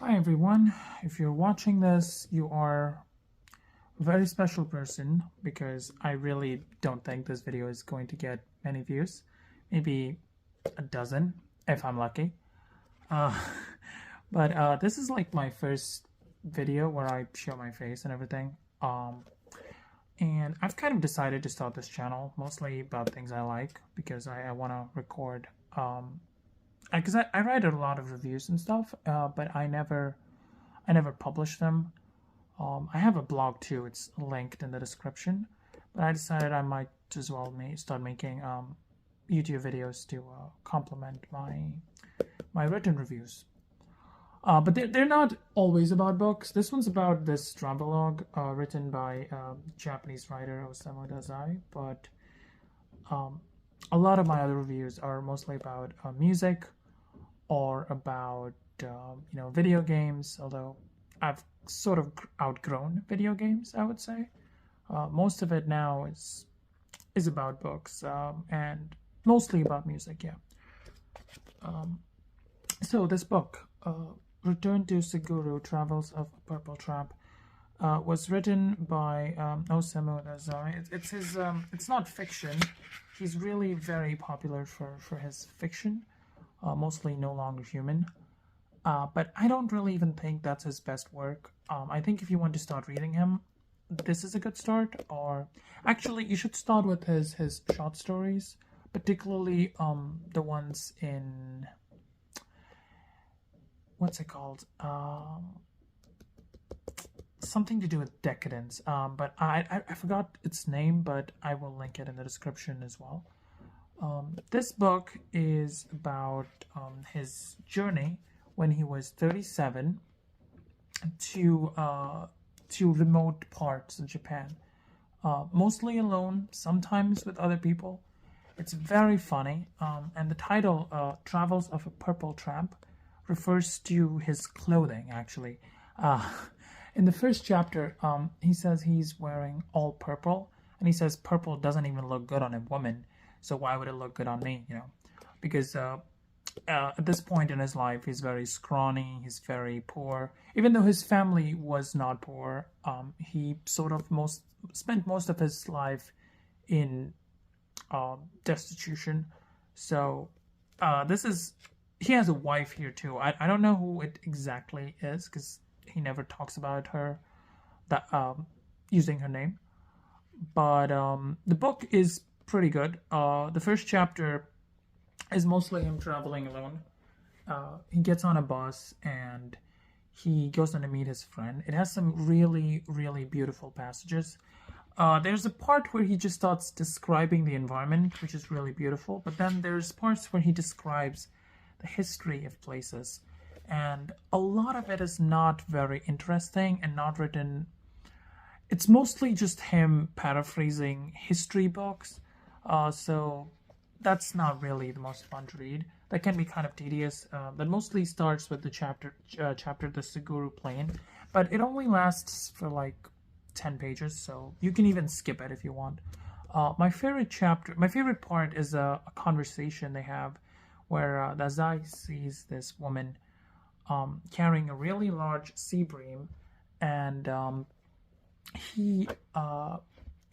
Hi everyone, if you're watching this, you are a very special person because I really don't think this video is going to get many views. Maybe a dozen if I'm lucky. Uh, but this is like my first video where I show my face and everything. And I've kind of decided to start this channel mostly about things I like because I want to record because I write a lot of reviews and stuff, but I never publish them. I have a blog too. It's linked in the description, but I decided I might as well start making YouTube videos to complement my written reviews. But they're not always about books. This one's about this travelogue written by Japanese writer Osamu Dazai, but a lot of my other reviews are mostly about music or about video games, although I've sort of outgrown video games, I would say. Most of it now is about books and mostly about music, yeah. So this book, Return to Tsuguru, Travels of a Purple Tramp, was written by Osamu Dazai. It's not fiction. He's really very popular for his fiction, mostly No Longer Human. But I don't really even think that's his best work. I think if you want to start reading him, this is a good start. Or actually, you should start with his short stories, particularly the ones in what's it called? Something to do with decadence. But I forgot its name, but I will link it in the description as well. This book is about his journey when he was 37 to remote parts of Japan, mostly alone, sometimes with other people. It's very funny, and the title "Travels of a Purple Tramp" refers to his clothing. Actually, in the first chapter, he says he's wearing all purple, and he says purple doesn't even look good on a woman, so why would it look good on me? Because at this point in his life, he's very scrawny, he's very poor. Even though his family was not poor, he sort of spent most of his life in destitution. So he has a wife here too. I don't know who it exactly is because he never talks about her using her name. But the book is pretty good. The first chapter is mostly him traveling alone. He gets on a bus and he goes on to meet his friend. It has some really, really beautiful passages. There's a part where he just starts describing the environment, which is really beautiful. But then there's parts where he describes the history of places. And a lot of it is not very interesting and not written. It's mostly just him paraphrasing history books. So that's not really the most fun to read. That can be kind of tedious. That mostly starts with the chapter The Tsuguru Plain, but it only lasts for like 10 pages, so you can even skip it if you want. My favorite part is a conversation they have where Dazai sees this woman carrying a really large sea bream, and he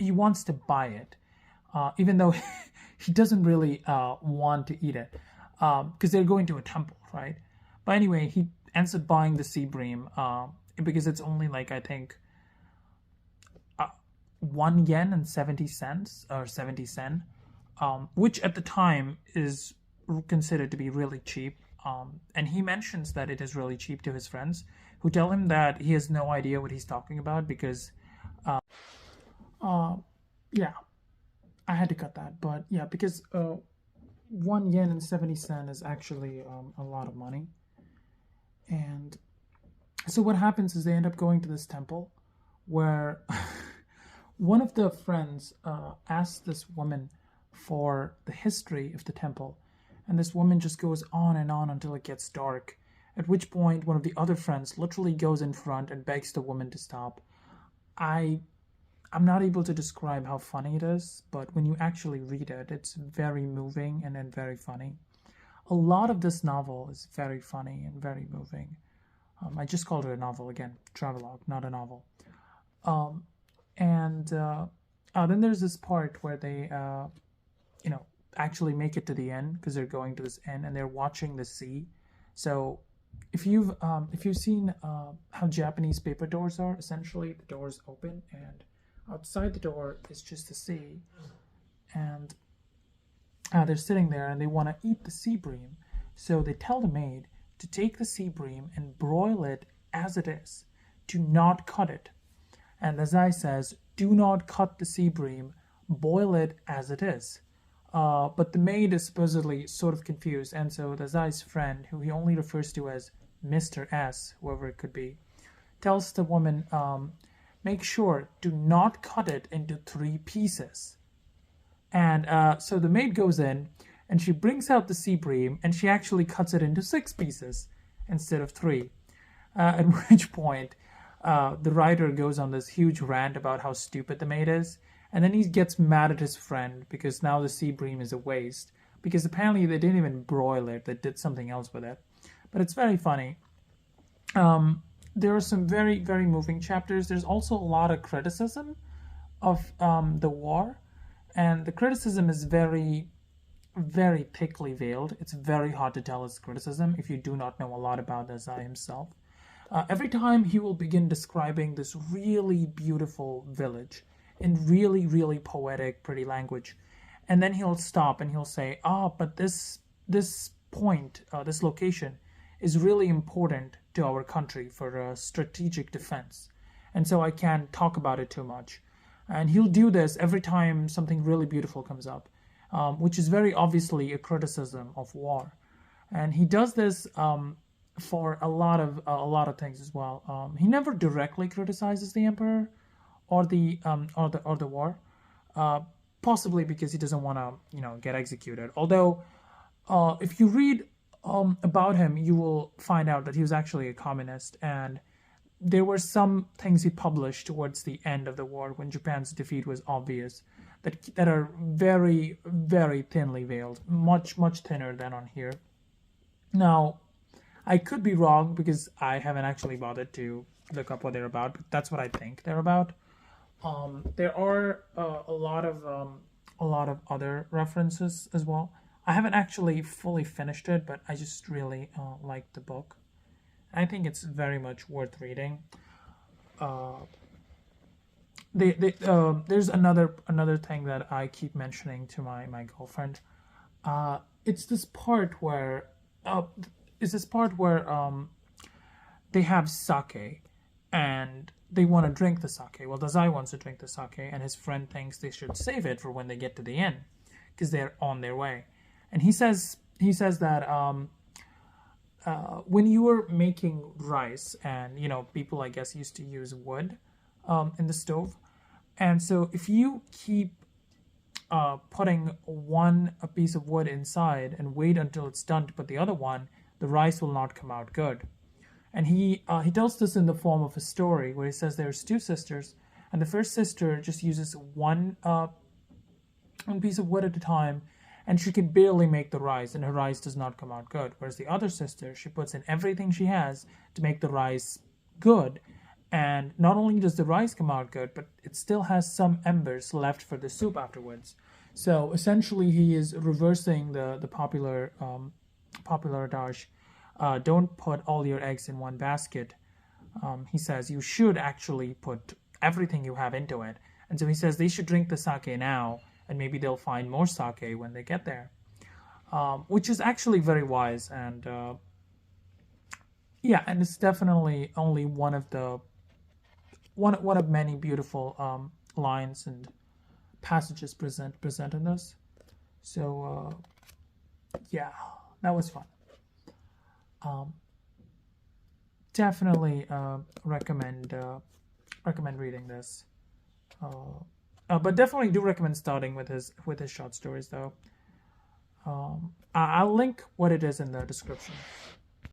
wants to buy it, even though he doesn't really want to eat it because they're going to a temple, right? But anyway, he ends up buying the sea bream because it's only like, I think, 1 yen and 70 cents or 70 sen, which at the time is considered to be really cheap. And he mentions that it is really cheap to his friends, who tell him that he has no idea what he's talking about because, yeah, I had to cut that, but yeah, because 1 yen and 70 sen is actually a lot of money. And so what happens is they end up going to this temple where one of the friends asks this woman for the history of the temple, and this woman just goes on and on until it gets dark, at which point one of the other friends literally goes in front and begs the woman to stop. I'm not able to describe how funny it is, but when you actually read it, it's very moving and very funny. A lot of this novel is very funny and very moving. I just called it a novel again, travelogue, not a novel. Um, and then there's this part where they, you know, actually make it to the end because they're going to this end and they're watching the sea. So if you've seen how Japanese paper doors are, essentially the doors open and outside the door is just the sea, and they're sitting there and they want to eat the sea bream. So they tell the maid to take the sea bream and broil it as it is, to not cut it. And Dazai says, do not cut the sea bream, boil it as it is. But the maid is supposedly sort of confused, and so Dazai's friend, who he only refers to as Mr. S, whoever it could be, tells the woman, make sure do not cut it into 3 pieces. And so the maid goes in and she brings out the sea bream and she actually cuts it into 6 pieces instead of 3. At which point the writer goes on this huge rant about how stupid the maid is. And then he gets mad at his friend because now the sea bream is a waste. Because apparently they didn't even broil it, they did something else with it. But it's very funny. There are some very, very moving chapters. There's also a lot of criticism of the war. And the criticism is very, very thickly veiled. It's very hard to tell it's criticism if you do not know a lot about Dazai himself. Every time he will begin describing this really beautiful village in really, really poetic, pretty language. And then he'll stop and he'll say, but this point, this location is really important to our country for strategic defense. And so I can't talk about it too much. And he'll do this every time something really beautiful comes up, which is very obviously a criticism of war. And he does this for a lot of things as well. He never directly criticizes the emperor or the war, possibly because he doesn't want to get executed. Although, if you read about him, you will find out that he was actually a communist, and there were some things he published towards the end of the war when Japan's defeat was obvious that are very, very thinly veiled, much thinner than on here. Now, I could be wrong because I haven't actually bothered to look up what they're about, but that's what I think they're about. There are a lot of other references as well. I haven't actually fully finished it, but I just really like the book. I think it's very much worth reading. There's another thing that I keep mentioning to my girlfriend. It's this part where they have sake and they want to drink the sake. Well, Dazai wants to drink the sake, and his friend thinks they should save it for when they get to the inn because they're on their way. And he says that when you were making rice, and people I guess used to use wood in the stove, and so if you keep putting a piece of wood inside and wait until it's done to put the other one, the rice will not come out good. And he tells this in the form of a story where he says there's 2 sisters, and the first sister just uses one piece of wood at a time, and she can barely make the rice, and her rice does not come out good. Whereas the other sister, she puts in everything she has to make the rice good, and not only does the rice come out good, but it still has some embers left for the soup afterwards. So essentially, he is reversing the popular adage. Don't put all your eggs in one basket. He says you should actually put everything you have into it. And so he says they should drink the sake now, and maybe they'll find more sake when they get there. Which is actually very wise, and and it's definitely only one of many beautiful lines and passages present in this. So that was fun. Definitely recommend reading this. But definitely do recommend starting with his short stories, though. I'll link what it is in the description.